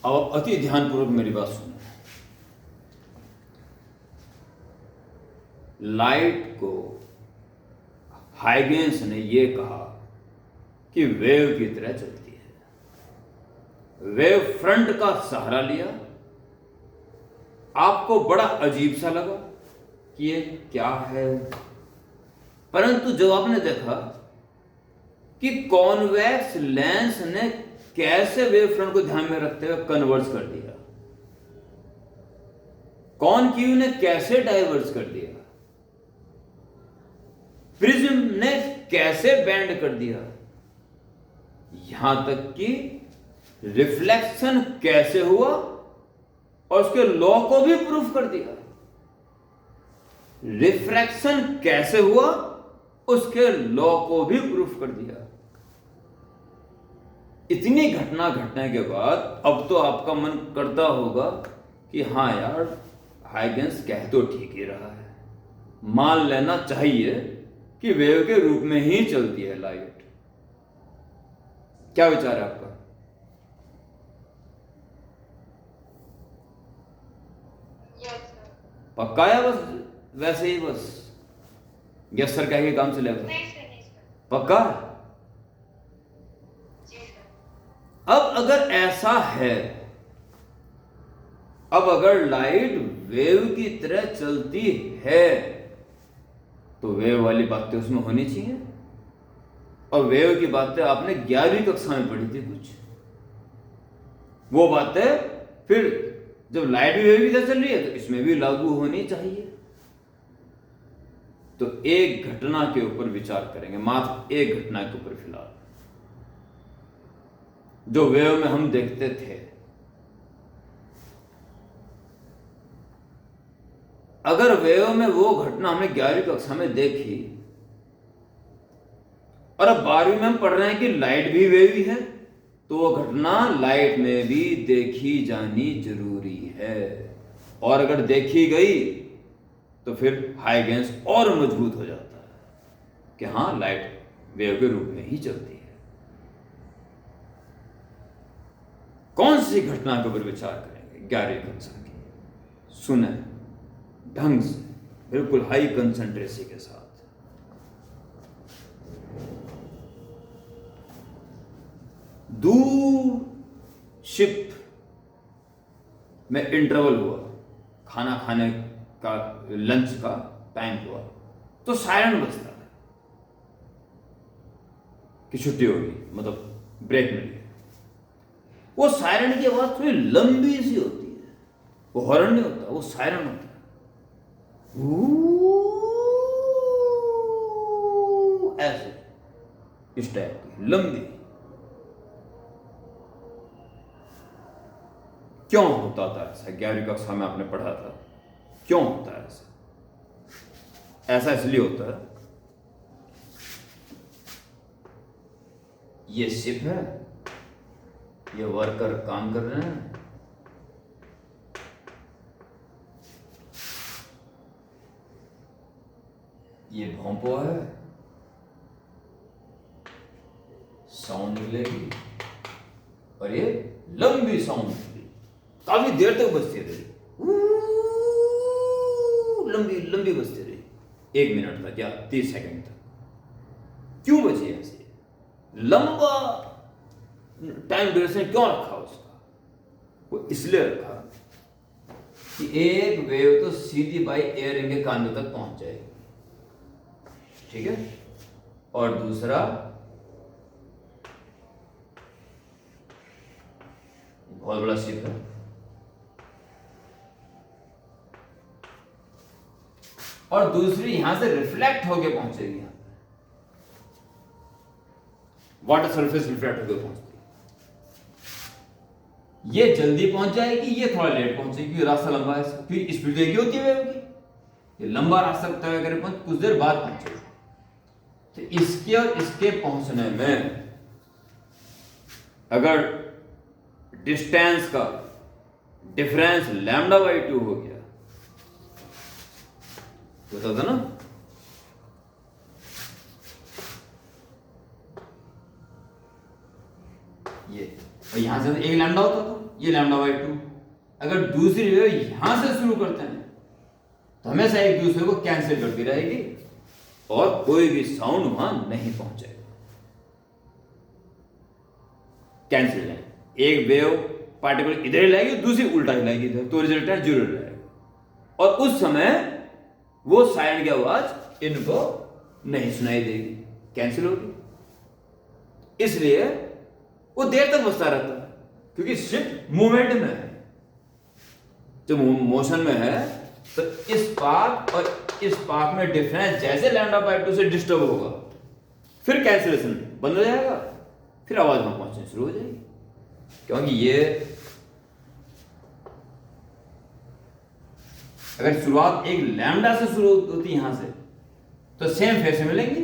और अति ध्यानपूर्वक मेरी बात सुनो। लाइट को हाइगेंस ने यह कहा कि वेव की तरह चलती है। वेव फ्रंट का सहारा लिया। आपको बड़ा अजीब सा लगा कि ये क्या है, परंतु जब आपने देखा कि कॉन्वेक्स लेंस ने कैसे वेव फ्रंट को ध्यान में रखते हुए कन्वर्ज कर दिया, कॉनकेव ने कैसे डाइवर्स कर दिया, प्रिज्म ने कैसे बेंड कर दिया, यहां तक कि रिफ्लेक्शन कैसे हुआ और उसके लॉ को भी प्रूफ कर दिया। रिफ्रैक्शन कैसे हुआ उसके लॉ को भी प्रूफ कर दिया। इतनी घटना घटने के बाद अब तो आपका मन करता होगा कि हां यार, हाइगेंस कह तो ठीक ही रहा है, मान लेना चाहिए कि वेव के रूप में ही चलती है लाइट। क्या विचार है आपका? पक्का है? बस वैसे ही बस यस सर कह के काम चलेगा? पक्का? अब अगर ऐसा है, अब अगर लाइट वेव की तरह चलती है तो वेव वाली बातें उसमें होनी चाहिए। और वेव की बातें आपने 11वीं कक्षा में पढ़ी थी कुछ, वो बातें फिर जब लाइट भी वेव की तरह चल रही है तो इसमें भी लागू होनी चाहिए। तो एक घटना के ऊपर विचार करेंगे, मात्र एक घटना के ऊपर फिलहाल, जो वेव में हम देखते थे। अगर वेव में वो घटना हमने 11वीं कक्षा में देखी और अब 12वीं में हम पढ़ रहे हैं कि लाइट भी वेव ही है, तो वो घटना लाइट में भी देखी जानी जरूरी है। और अगर देखी गई तो फिर हाइगेंस और मजबूत हो जाता है कि हां, लाइट वेव के रूप में ही चलती है। कौन सी घटना के ऊपर विचार करेंगे 11वीं कक्षा की? सुने ढंग से, बिल्कुल हाई कंसंट्रेसी के साथ। दूर शिप में इंटरवल हुआ, खाना खाने का, लंच का टाइम हुआ, तो सायरन बजता है कि छुट्टी होगी, मतलब ब्रेक मिल गया। वो सायरन की आवाज थोड़ी लंबी सी होती है, वो हॉर्न नहीं होता, वो सायरन होता है। ऐसे इस टाइप की लंबी। क्यों होता था ऐसा? 11वीं कक्षा में आपने पढ़ा था। क्यों होता है ऐसा? ऐसा इसलिए होता है, ये शिप है, ये वर्कर काम कर रहे हैं, ये भोंपो है, साउंड निकलेगी और ये लंबी साउंड निकलेगी, काफी देर तक बजती रही, लंबी लंबी बजती रही, 1 मिनट तक या 30 सेकंड तक। क्यों बजी ऐसे? लंबा टाइम ड्यूरेशन क्यों रखा उसका? वो इसलिए रखा कि एक वेव तो सीधी बाई एयर इनके कानों तक पहुंच जाएगी, ठीक है, और दूसरा बहुत बड़ा शिप है, और दूसरी यहां से रिफ्लेक्ट होके पहुंचेगी, वाटर सरफेस रिफ्लेक्ट होकर पहुंचती है। ये जल्दी पहुंच जाएगी, ये थोड़ा लेट पहुंचेगी, रास्ता लंबा है, क्योंकि स्पीड एक ही होती है वेव की। ये लंबा रास्ता तय करे पहुंच, कुछ देर बाद पहुंचेगी। तो इसके और इसके पहुंचने में अगर डिस्टेंस का डिफरेंस λ/2 हो गया, बता था ना, ये और यहां से 1 लैम्डा होता था, ये λ/2। अगर दूसरी वेव यहां से शुरू करते हैं तो हमेशा एक दूसरे को कैंसिल करती रहेगी और कोई भी साउंड वहां नहीं पहुंचेगा। कैंसिल है, एक वेव पार्टिकल इधर हिलाएगी, दूसरी उल्टा हिलाएगी इधर, तो रिजल्टेंट 0 रहेगा और उस समय वो साइलेंट की आवाज इनको नहीं सुनाई देगी, कैंसिल होगी। इसलिए वो देर तक बजता रहता है क्योंकि शिप मूवमेंट में है। जब मोशन में है तो इस पाथ और इस पाथ में डिफरेंस जैसे λ/2 से डिस्टर्ब होगा, फिर कैंसिलेशन बंद हो जाएगा, फिर आवाज वहां पहुंचनी शुरू हो जाएगी। क्योंकि ये अगर शुरुआत एक लैम्डा से शुरू होती यहां से तो सेम फेस में मिलेंगी,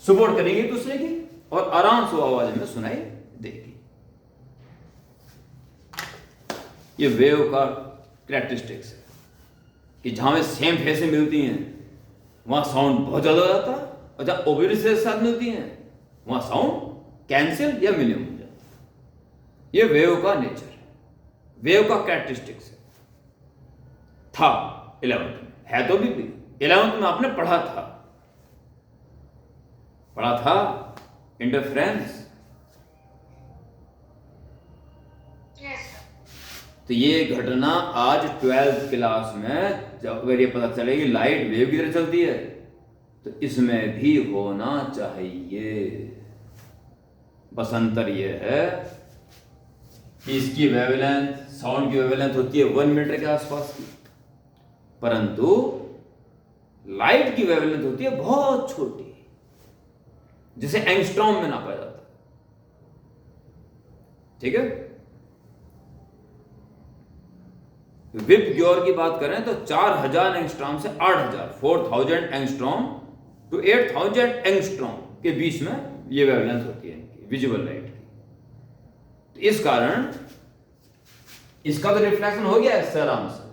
सपोर्ट करेंगे दूसरे की और आराम से आवाज में सुनाई देगी। ये वेव का कैरेक्टरिस्टिक्स है कि जहां में सेम फेस मिलती हैं वहां साउंड बहुत ज्यादा हो जाता है और जहां ओबियस के साथ मिलती हैं वहां साउंड कैंसिल या मिनिमम हो जाता है। ये वेव का नेचर है, वेव का कैरेक्टरिस्टिक्स है। था 11th में, है तो भी 11th में आपने पढ़ा था इंटरफ्रेंस। तो ये घटना आज 12th क्लास में जब अगर ये पता चलेगी लाइट वेव की तरह चलती है तो इसमें भी होना चाहिए। बस अंतर ये है कि इसकी वेवलेंथ, साउंड की वेवलेंथ होती है 1 मीटर के आसपास की, परंतु लाइट की वेवलेंथ होती है बहुत छोटी, जिसे एंगस्ट्रॉम में नापा जाता है। ठीक है, विप ग्योर की बात करें तो 4000 एंगस्ट्रॉम से 4000 एंगस्ट्रॉम टू 8000 एंगस्ट्रॉम के बीच में ये वेवलेंथ होती है इनकी विजिबल लाइट की। तो इस कारण इसका तो रिफ्लेक्शन हो गया इससे आराम से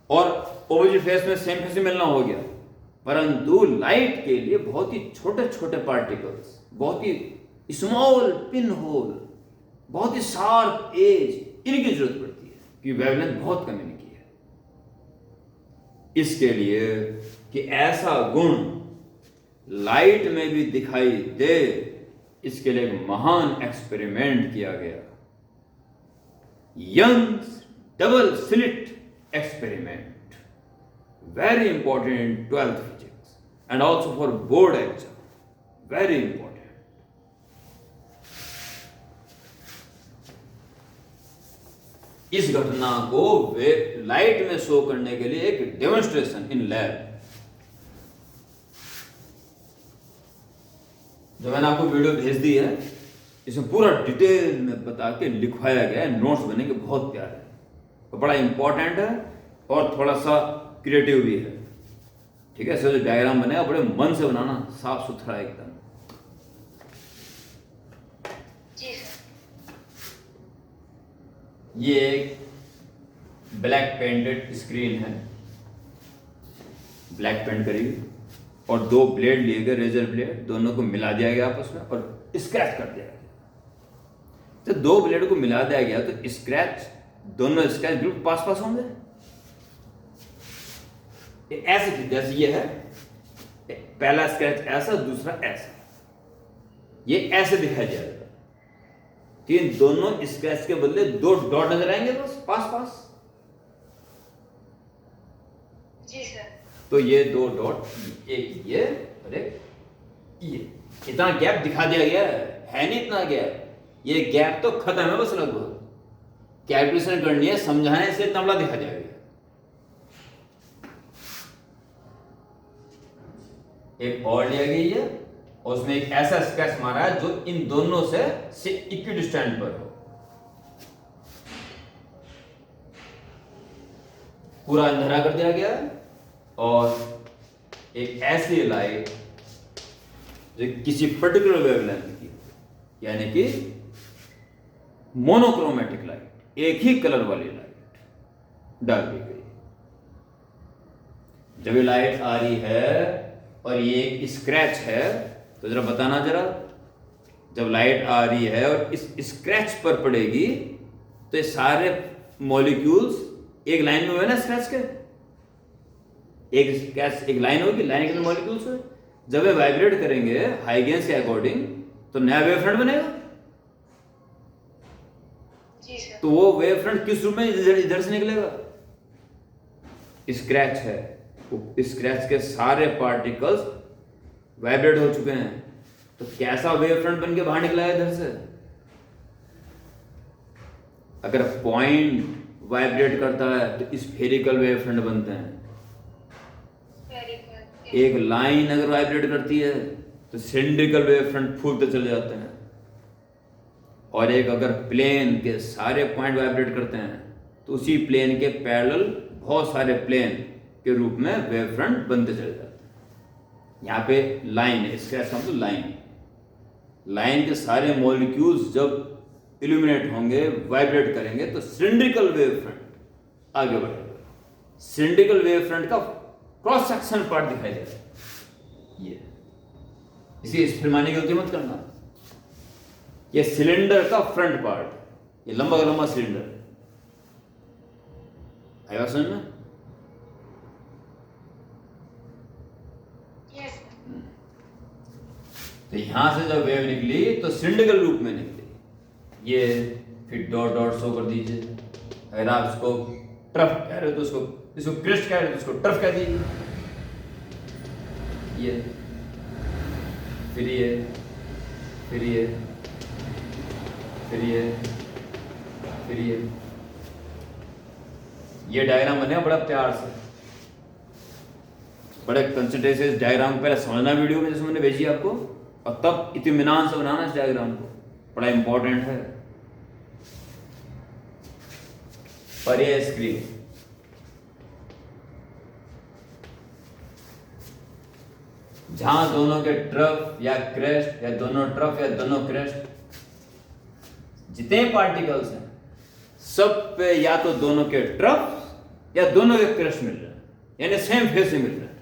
और ओपोजिट फेस में सेम फेस मिलना हो गया, परंतु लाइट के लिए बहुत ही छोटे छोटे पार्टिकल्स, बहुत ही स्मॉल पिन होल, बहुत ही शार्प एज, इनकी जरूरत पड़ती है कि वेवलेंथ बहुत कम इनकी है। इसके लिए कि ऐसा गुण लाइट में भी दिखाई दे, इसके लिए एक महान एक्सपेरिमेंट किया गया, Young's double slit experiment, very important in 12th physics and also for board exam, very important. इस घटना को लाइट में शो करने के लिए एक डेमोन्स्ट्रेशन इन लैब, जो मैंने आपको वीडियो भेज दी है, इसमें पूरा डिटेल में बता के लिखवाया गया है, नोट्स बनेंगे बहुत प्यारे, तो बड़ा इंपॉर्टेंट है और थोड़ा सा क्रिएटिव भी है। ठीक है, जो डायग्राम बनेगा बड़े मन से बनाना, साफ सुथरा एकदम। ये एक ब्लैक पेंटेड स्क्रीन है, ब्लैक पेंट करी और 2 ब्लेड लिए गए, रेजर ब्लेड, दोनों को मिला दिया गया आपस में और स्क्रैच कर दिया गया। तो 2 ब्लेड को मिला दिया गया तो स्क्रैच, दोनों स्क्रैच बिल्कुल पास पास होंगे, ऐसे जैसे ये है, पहला स्क्रैच ऐसा, दूसरा ऐसा, ये ऐसे दिखाई जाएगा। तो इन दोनों स्क्रैच के बदले 2 डॉट नजर आएंगे बस पास पास। जी सर। तो ये 2 डॉट, एक ये और एक ये, इतना गैप दिखा दिया गया है नहीं इतना गैप, ये गैप तो खत्म है बस, लगभग कैलकुलेशन करनी है, समझाने से इतना बड़ा दिखा जाएगा। एक और लिया गई है और उसमें एक ऐसा स्केच मारा है जो इन दोनों से इक्विडिस्टेंट पर हो, पूरा अंधेरा कर दिया गया है और एक ऐसी लाइट जो किसी पर्टिकुलर वेवलेंथ की, यानी कि मोनोक्रोमेटिक लाइट, एक ही कलर वाली लाइट डाल दी गई। जब ये लाइट आ रही है और ये एक स्क्रैच है, तो जरा बताना जरा, जब लाइट आ रही है और इस स्क्रैच पर पड़ेगी तो ये सारे मॉलिक्यूल्स एक लाइन में हुए ना स्क्रैच के, एक लाइन होगी, लाइन के अंदर मॉलिक्यूल्स हुए। जब वे वाइब्रेट करेंगे हाइगेंस के अकॉर्डिंग तो नया वेव फ्रंट बनेगा। जी सर। तो वो वेव फ्रंट किस रूप में इधर से निकलेगा? स्क्रैच है, स्क्रैच के सारे पार्टिकल्स वाइब्रेट हो चुके हैं, तो कैसा वेव फ्रंट बन के बाहर निकला है इधर से? अगर पॉइंट वाइब्रेट करता है तो स्फेरिकल वेव फ्रंट बनते हैं। एक लाइन अगर वाइब्रेट करती है तो सिलिंड्रिकल वेव फ्रंट फूलते चले जाते हैं। और एक अगर प्लेन के सारे पॉइंट वाइब्रेट करते हैं तो उसी प्लेन के पैरेलल बहुत सारे प्लेन के रूप में वेव फ्रंट बनते चले जाते हैं। यहाँ पे लाइन है, इसका ऐसा मतलब लाइन के सारे मॉलिक्यूल्स जब इल्यूमिनेट होंगे, वाइब्रेट करेंगे तो सिलिंड्रिकल वेव फ्रंट आगे बढ़ेगा। सिलिंड्रिकल वेव फ्रंट का क्रॉस सेक्शन पार्ट दिखाई दे रहा है ये, इसी फिल्माने की गलती मत करना। ये सिलेंडर का फ्रंट पार्ट, ये लंबा लंबा सिलेंडर आया समझ में? यस। तो यहां से जब वेव निकली तो सिलिंड्रिकल रूप में निकली। ये फिर डॉट डॉट शो कर दीजिए। अगर आप इसको ट्रफ कह रहे हो तो इसको क्रिस्ट कह रहे हो तो इसको ट्रफ कह दीजिए। ये फिर ये फिर ये फिर ये डायग्राम बने बड़ा प्यार से, बड़े कंसंट्रेशन डायग्राम को पहले समझना वीडियो में जैसे मैंने भेजी आपको, और तब इत्मीनान से बनाना इस डायग्राम को, बड़ा इंपॉर्टेंट है। और ये स्क्रीन, जहां दोनों के ट्रफ या क्रेस्ट या दोनों ट्रफ या दोनों क्रेस्ट जितने पार्टिकल्स हैं सब पे या तो दोनों के ट्रफ या दोनों के क्रेस्ट मिल रहे हैं, यानी सेम फेस से मिल रहे हैं।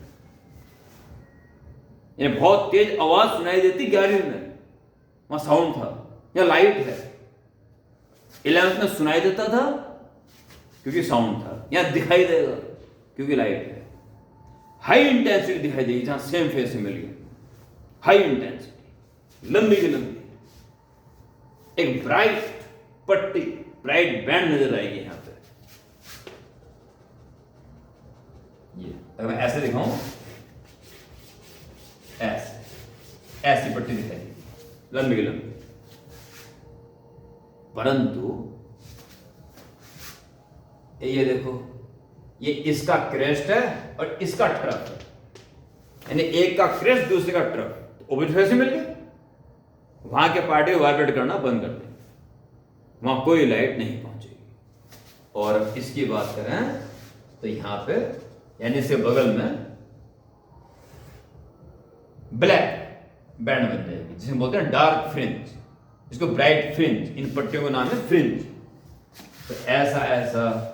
यानी बहुत तेज आवाज सुनाई देती 11वीं में, वहां साउंड था, या लाइट है 11th में सुनाई देता था क्योंकि साउंड था, यहां दिखाई देगा क्योंकि लाइट है। हाई इंटेंसिटी दिखाई देगी जहां सेम फेस से मिल गया, हाई इंटेंसिटी, लंबी की लंबी एक ब्राइट पट्टी, ब्राइट बैंड नजर आएगी यहां पे। ये अगर मैं ऐसे दिखाऊं, ऐसी पट्टी दिखाई देगी लंबी की लंबी। परंतु ये देखो, ये इसका क्रेस्ट है और इसका ट्रफ है, यानी एक का क्रेस्ट दूसरे का ट्रफ, तो ओबिट फेस से मिल गया। वहां के पार्टिकल वाइब्रेट करना बंद कर देंगे, वहां कोई लाइट नहीं पहुंचेगी। और इसकी बात करें तो यहां पे यानी इसके बगल में ब्लैक बैंड बन जाएगी, जिसे बोलते हैं डार्क फ्रिंज, इसको ब्राइट फ्रिंज, इन पट्टियों का नाम है फ्रिंज। तो ऐसा ऐसा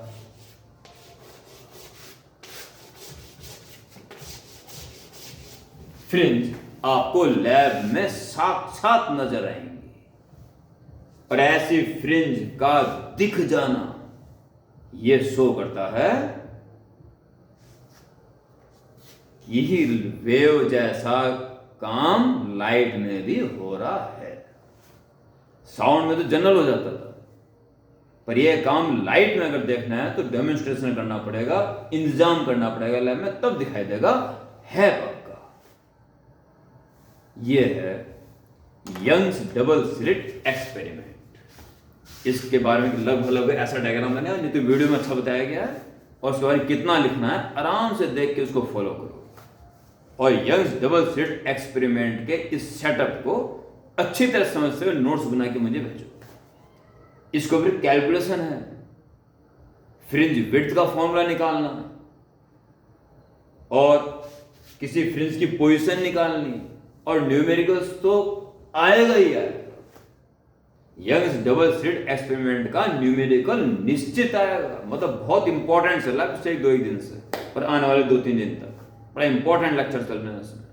फ्रिंज आपको लैब में साक्षात नजर आएंगी। और ऐसी फ्रिंज का दिख जाना यह शो करता है यही वेव जैसा काम लाइट में भी हो रहा है। साउंड में तो जनरल हो जाता था, पर यह काम लाइट में अगर देखना है तो डेमोन्स्ट्रेशन करना पड़ेगा, इंतजाम करना पड़ेगा लैब में, तब दिखाई देगा है पक्का। यह है यंग्स डबल स्लिट एक्सपेरिमेंट। इसके बारे में लगभग ऐसा डायग्राम बना है, तो वीडियो में अच्छा बताया गया है, और उसके बारे में कितना लिखना है आराम से देख के उसको फॉलो करो। और यंग्स डबल स्लिट एक्सपेरिमेंट के इस सेटअप को अच्छी तरह समझते हुए नोट्स बना के मुझे भेजो। इसको फिर कैलकुलेशन है, फ्रिंज विड्थ का फॉर्मूला निकालना और किसी फ्रिंज की पोजीशन निकालनी, और न्यूमेरिकल्स तो आएगा ही आएगा। यंग्स डबल स्लिट एक्सपेरिमेंट का न्यूमेरिकल निश्चित आएगा, मतलब बहुत इंपॉर्टेंट चल रहा है पिछले 1-2 दिन से, और आने वाले 2-3 दिन तक बड़ा इंपॉर्टेंट लेक्चर चल रहे हैं इसमें।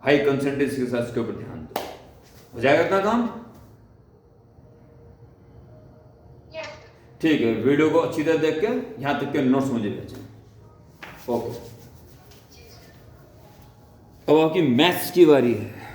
हाई कंसंट्रेशन के साथ इसके ऊपर ध्यान दो, हो जाएगा इतना काम। ठीक है, वीडियो को अच्छी तरह देख के यहाँ तक के नोट्स मुझे भेजें। ओके, जी सर। अब आपकी मैथ्स की बारी है।